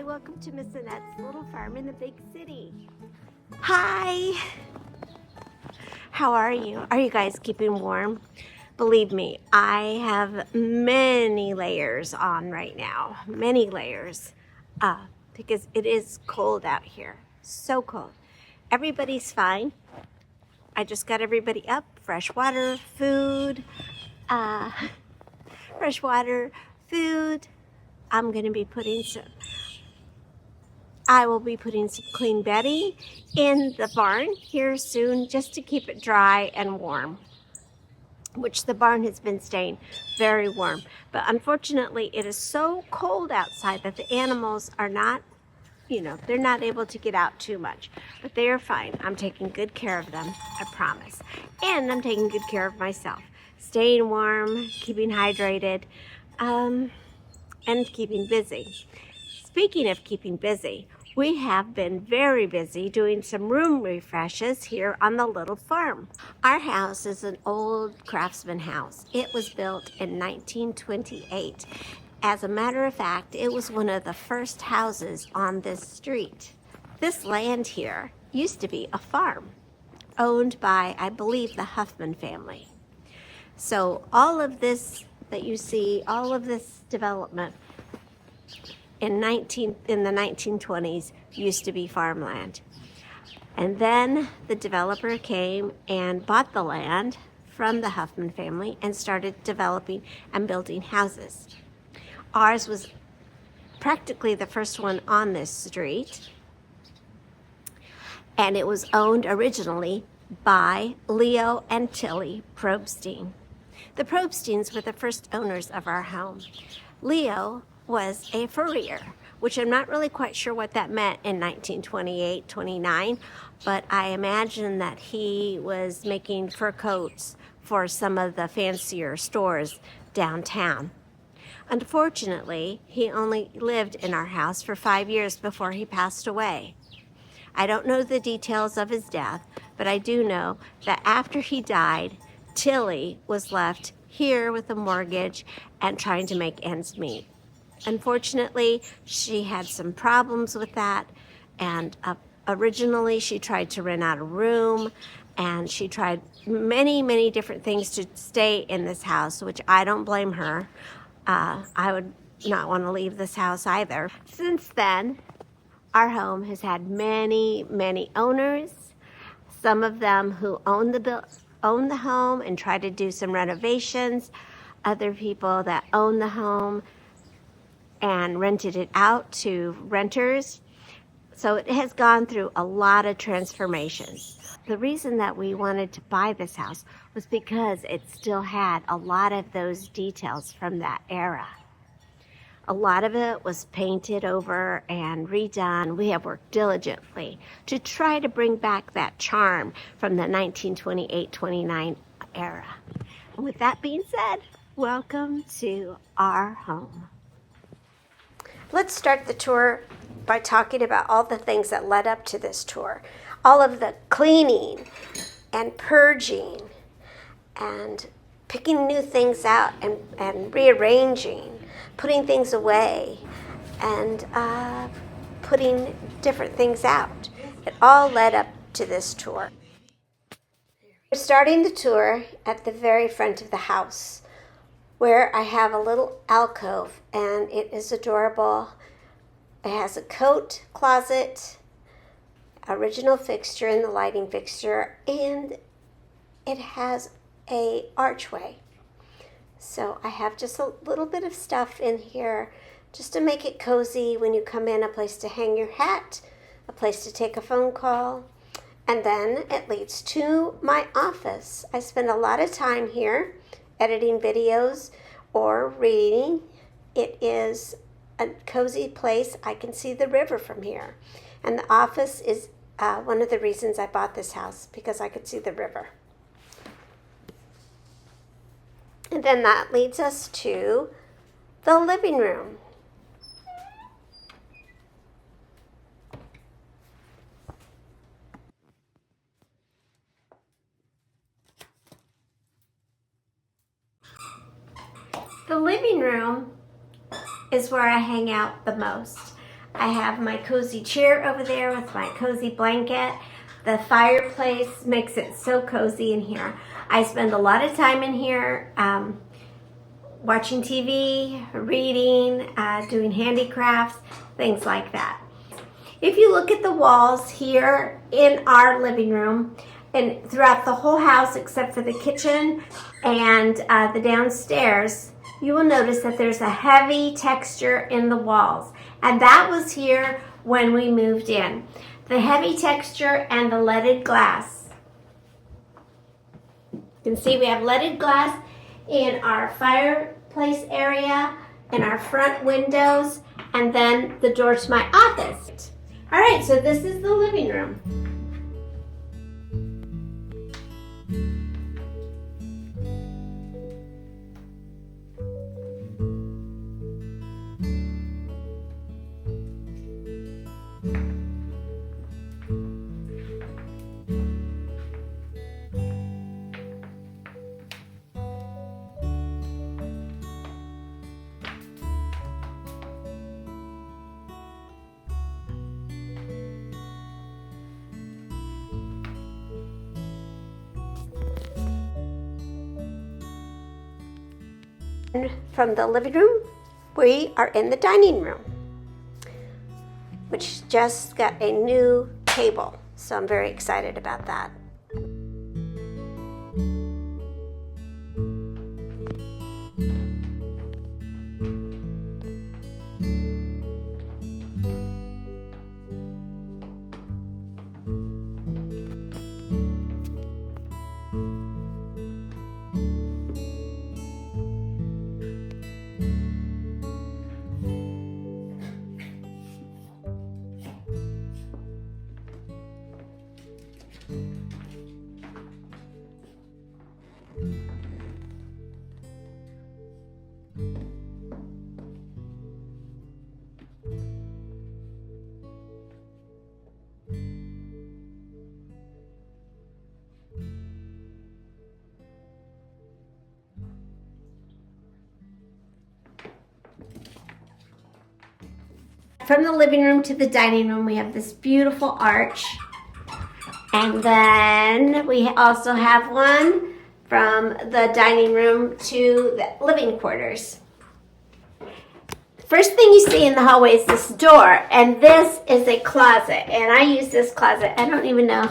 Hi, welcome to Miss Annette's little farm in the big city. Hi! How are you? Are you guys keeping warm? Believe me, I have many layers on right now. Many layers. Because it is cold out here. So cold. Everybody's fine. I just got everybody up. Fresh water, food. Fresh water, food. I will be putting some clean bedding in the barn here soon just to keep it dry and warm, which the barn has been staying very warm. But unfortunately, it is so cold outside that the animals are not, they're not able to get out too much. But they are fine. I'm taking good care of them, I promise. And I'm taking good care of myself. Staying warm, keeping hydrated, and keeping busy. Speaking of keeping busy, we have been very busy doing some room refreshes here on the little farm. Our house is an old craftsman house. It was built in 1928. As a matter of fact, it was one of the first houses on this street. This land here used to be a farm owned by, I believe, the Huffman family. So all of this that you see, all of this development in the 1920s used to be farmland. And then the developer came and bought the land from the Huffman family and started developing and building houses. Ours was practically the first one on this street, and it was owned originally by Leo and Tilly Probstein. The Probsteins were the first owners of our home. Leo was a furrier, which I'm not really quite sure what that meant in 1928, 29, but I imagine that he was making fur coats for some of the fancier stores downtown. Unfortunately, he only lived in our house for 5 years before he passed away. I don't know the details of his death, but I do know that after he died, Tilly was left here with a mortgage and trying to make ends meet. Unfortunately, she had some problems with that, and originally she tried to rent out a room, and she tried many different things to stay in this house, which I don't blame her. I would not want to leave this house either. Since then, our home has had many owners, some of them who own the home and try to do some renovations, other people that own the home and rented it out to renters. So it has gone through a lot of transformations. The reason that we wanted to buy this house was because it still had a lot of those details from that era. A lot of it was painted over and redone. We have worked diligently to try to bring back that charm from the 1928-29 era. And with that being said, welcome to our home. Let's start the tour by talking about all the things that led up to this tour. All of the cleaning and purging and picking new things out and rearranging, putting things away and putting different things out. It all led up to this tour. We're starting the tour at the very front of the house, where I have a little alcove, and it is adorable. It has a coat closet, original fixture in the lighting fixture, and it has a archway. So I have just a little bit of stuff in here just to make it cozy when you come in, a place to hang your hat, a place to take a phone call, and then it leads to my office. I spend a lot of time here editing videos or reading. It is a cozy place. I can see the river from here. And the office is one of the reasons I bought this house, because I could see the river. And then that leads us to the living room. The living room is where I hang out the most. I have my cozy chair over there with my cozy blanket. The fireplace makes it so cozy in here. I spend a lot of time in here watching TV, reading, doing handicrafts, things like that. If you look at the walls here in our living room and throughout the whole house except for the kitchen and the downstairs, you will notice that there's a heavy texture in the walls. And that was here when we moved in. The heavy texture and the leaded glass. You can see we have leaded glass in our fireplace area, in our front windows, and then the door to my office. All right, so this is the living room. From the living room, we are in the dining room, which just got a new table, so I'm very excited about that. From the living room to the dining room, we have this beautiful arch. And then we also have one from the dining room to the living quarters. First thing you see in the hallway is this door, and this is a closet. And I use this closet. I don't even know.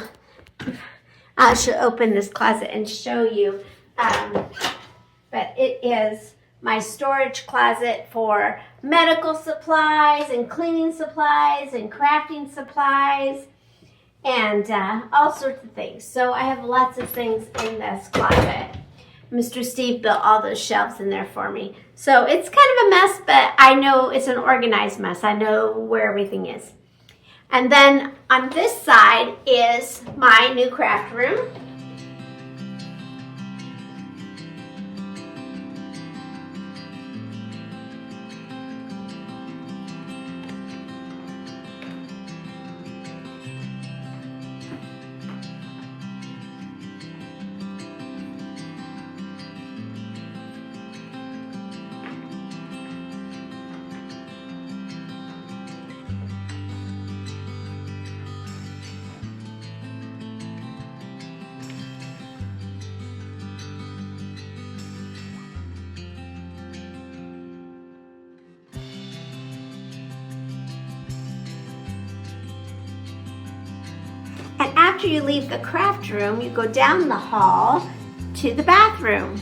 I should open this closet and show you. But it is my storage closet for medical supplies and cleaning supplies and crafting supplies and all sorts of things. So I have lots of things in this closet. Mr. Steve built all those shelves in there for me. So it's kind of a mess, but I know it's an organized mess. I know where everything is. And then on this side is my new craft room. And after you leave the craft room, you go down the hall to the bathroom.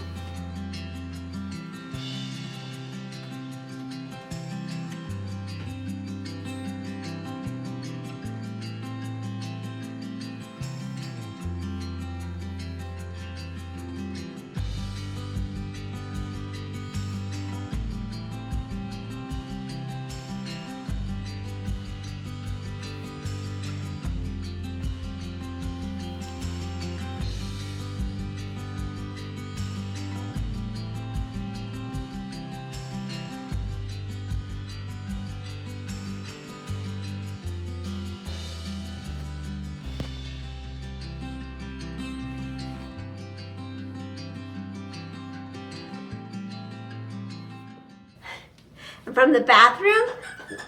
From the bathroom,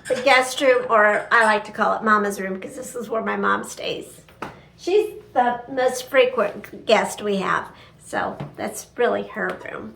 the guest room, or I like to call it Mama's room because this is where my mom stays. She's the most frequent guest we have, so that's really her room.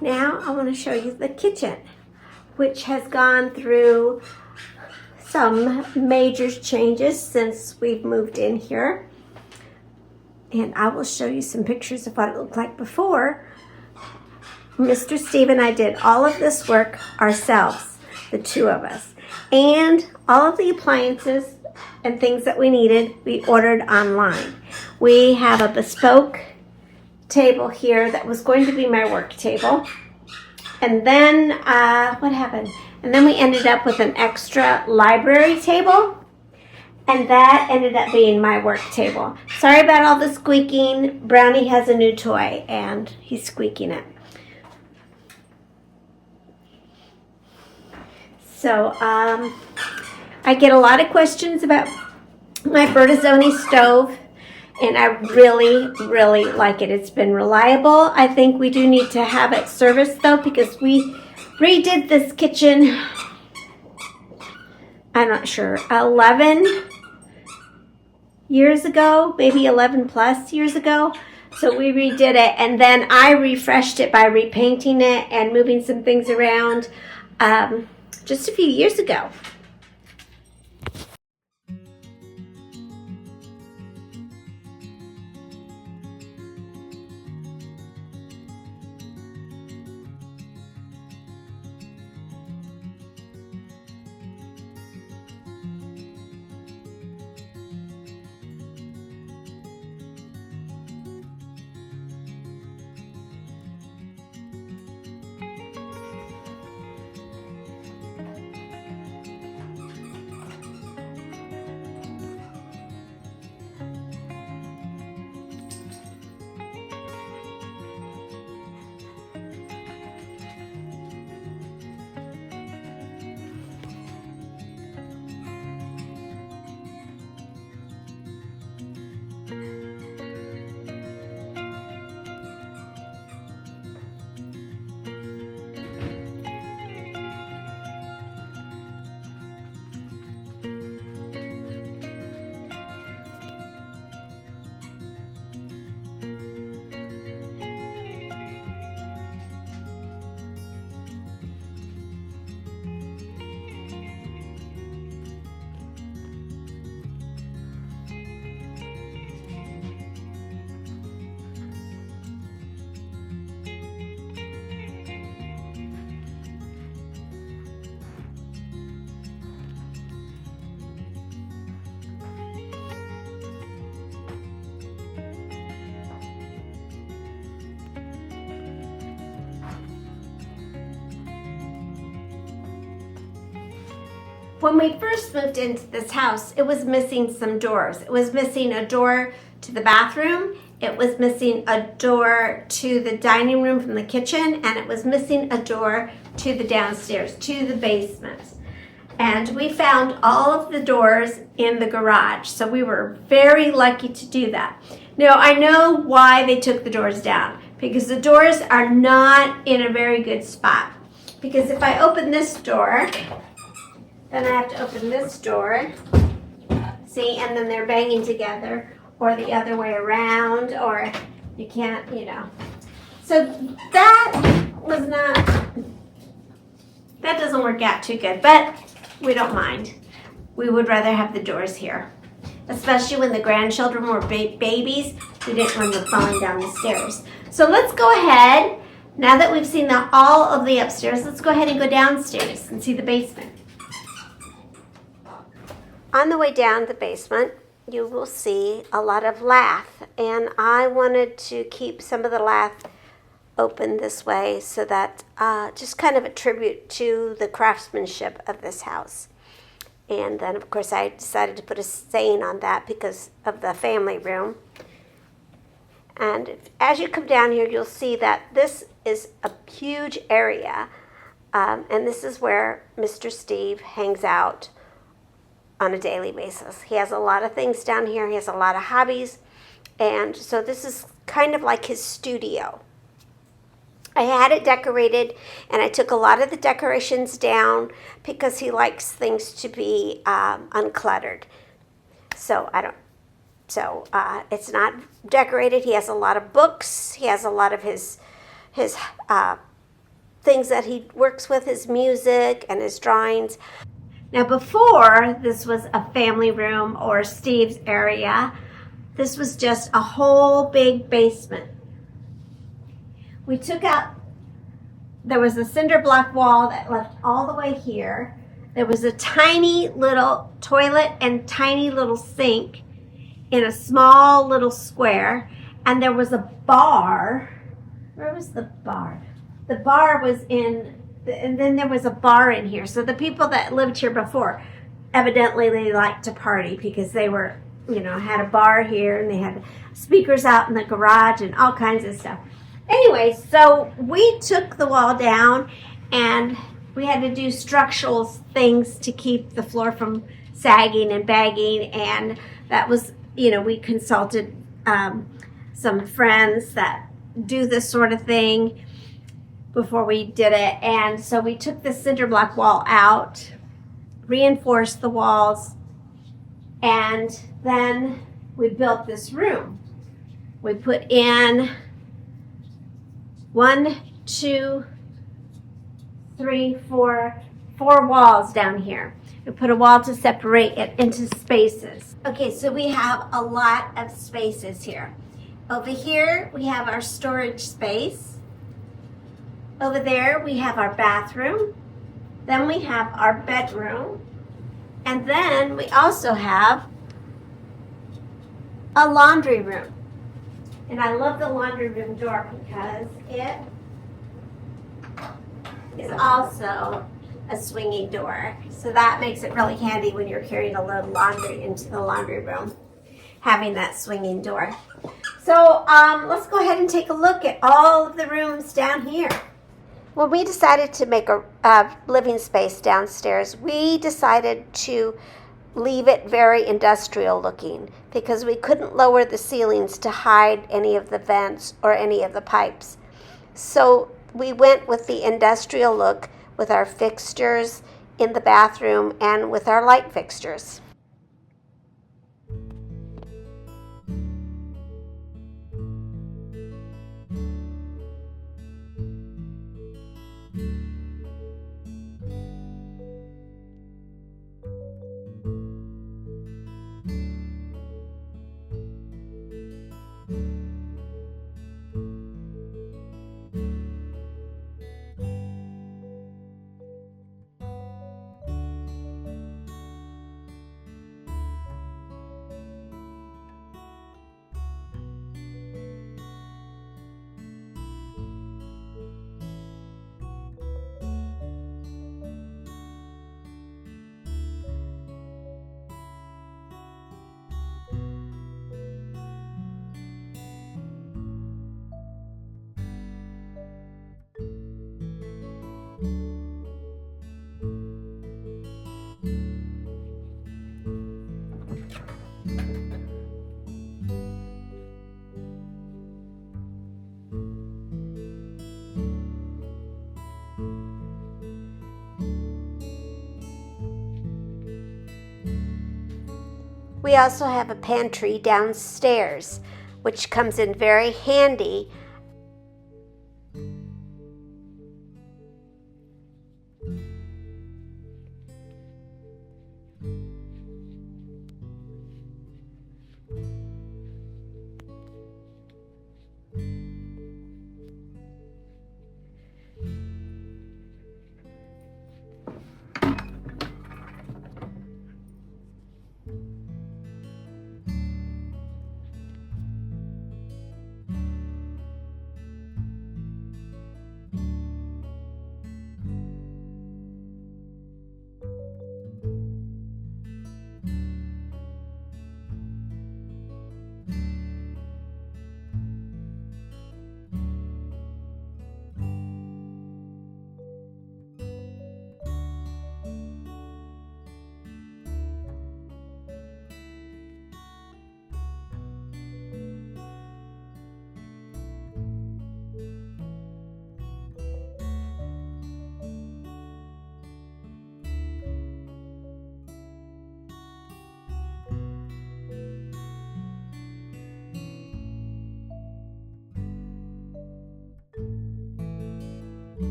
Now I want to show you the kitchen, which has gone through some major changes since we've moved in here. And I will show you some pictures of what it looked like before. Mr. Steve and I did all of this work ourselves, the two of us. And all of the appliances and things that we needed, we ordered online. We have a bespoke table here that was going to be my work table, and then what happened? And then we ended up with an extra library table, and that ended up being my work table. Sorry about all the squeaking. Brownie has a new toy and he's squeaking it. So I get a lot of questions about my Bertazzoni stove. And I really, really like it. It's been reliable. I think we do need to have it serviced though, because we redid this kitchen, I'm not sure, 11 years ago, maybe 11 plus years ago. So we redid it, and then I refreshed it by repainting it and moving some things around just a few years ago. When we first moved into this house, it was missing some doors. It was missing a door to the bathroom, it was missing a door to the dining room from the kitchen, and it was missing a door to the downstairs, to the basement. And we found all of the doors in the garage, so we were very lucky to do that. Now, I know why they took the doors down, because the doors are not in a very good spot. Because if I open this door, then I have to open this door, see, and then they're banging together, or the other way around, or you can't, you know. So that was not, that doesn't work out too good, but we don't mind. We would rather have the doors here, especially when the grandchildren were babies. We didn't want them falling down the stairs. So let's go ahead, now that we've seen all of the upstairs, let's go ahead and go downstairs and see the basement. On the way down the basement, you will see a lot of lath, and I wanted to keep some of the lath open this way so that just kind of a tribute to the craftsmanship of this house. And then of course I decided to put a stain on that because of the family room. And as you come down here, you'll see that this is a huge area, and this is where Mr. Steve hangs out on a daily basis. He has a lot of things down here. He has a lot of hobbies, and so this is kind of like his studio. I had it decorated, and I took a lot of the decorations down because he likes things to be uncluttered. So it's not decorated. He has a lot of books. He has a lot of his things that he works with, his music and his drawings. Now, before this was a family room or Steve's area, this was just a whole big basement. We took out, there was a cinder block wall that left all the way here. There was a tiny little toilet and tiny little sink in a small little square. And there was a bar. Where was the bar? The bar was in, and then there was a bar in here. So the people that lived here before, evidently they liked to party because they were, you know, had a bar here and they had speakers out in the garage and all kinds of stuff. Anyway, so we took the wall down and we had to do structural things to keep the floor from sagging and bagging, and that was, you know, we consulted some friends that do this sort of thing before we did it. And so we took the cinder block wall out, reinforced the walls, and then we built this room. We put in 1, 2, 3, 4 walls down here. We put a wall to separate it into spaces. Okay, so we have a lot of spaces here. Over here, we have our storage space. Over there, we have our bathroom. Then we have our bedroom. And then we also have a laundry room. And I love the laundry room door because it is also a swinging door. So that makes it really handy when you're carrying a load of laundry into the laundry room, having that swinging door. So let's go ahead and take a look at all of the rooms down here. When we decided to make a living space downstairs, we decided to leave it very industrial looking because we couldn't lower the ceilings to hide any of the vents or any of the pipes. So we went with the industrial look with our fixtures in the bathroom and with our light fixtures. We also have a pantry downstairs, which comes in very handy.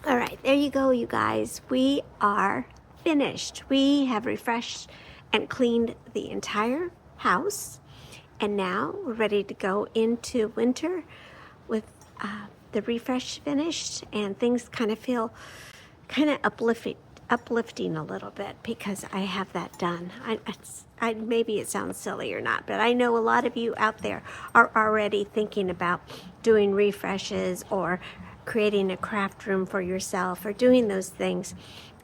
All right, there you go, you guys. We are finished. We have refreshed and cleaned the entire house. And now we're ready to go into winter with the refresh finished, and things kind of feel kind of uplifting a little bit because I have that done. Maybe it sounds silly or not, but I know a lot of you out there are already thinking about doing refreshes or creating a craft room for yourself or doing those things.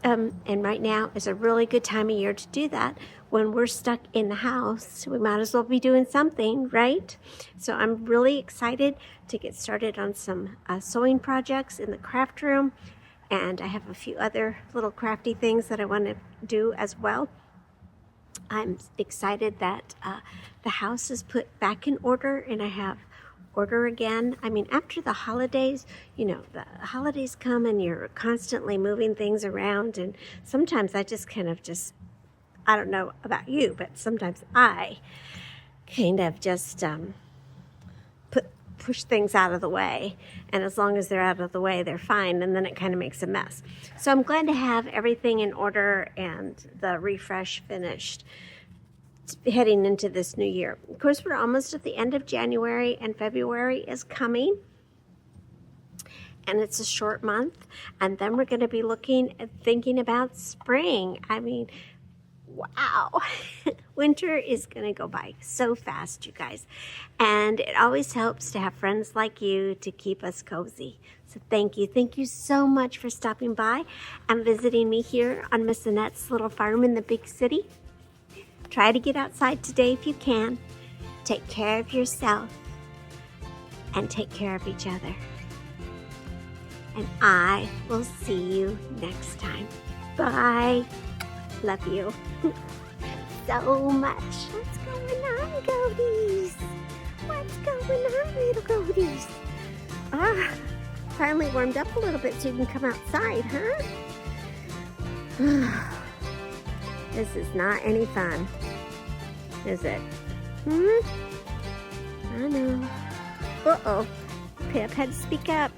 And right now is a really good time of year to do that. When we're stuck in the house, we might as well be doing something, right? So I'm really excited to get started on some sewing projects in the craft room. And I have a few other little crafty things that I want to do as well. I'm excited that the house is put back in order and I have order again. I mean, after the holidays, the holidays come and you're constantly moving things around, and sometimes I just I don't know about you, but sometimes I kind of just push things out of the way, and as long as they're out of the way, they're fine, and then it kind of makes a mess. So I'm glad to have everything in order and the refresh finished heading into this new year. Of course, we're almost at the end of January, and February is coming, and it's a short month, and then we're going to be thinking about spring. I mean, wow. Winter is going to go by so fast, you guys, and it always helps to have friends like you to keep us cozy. So thank you so much for stopping by and visiting me here on Miss Annette's little farm in the big city. Try to get outside today if you can. Take care of yourself and take care of each other. And I will see you next time. Bye. Love you so much. What's going on, goaties? What's going on, little goaties? Finally warmed up a little bit so you can come outside, huh? This is not any fun, is it? I know. Uh-oh. Pip had to speak up.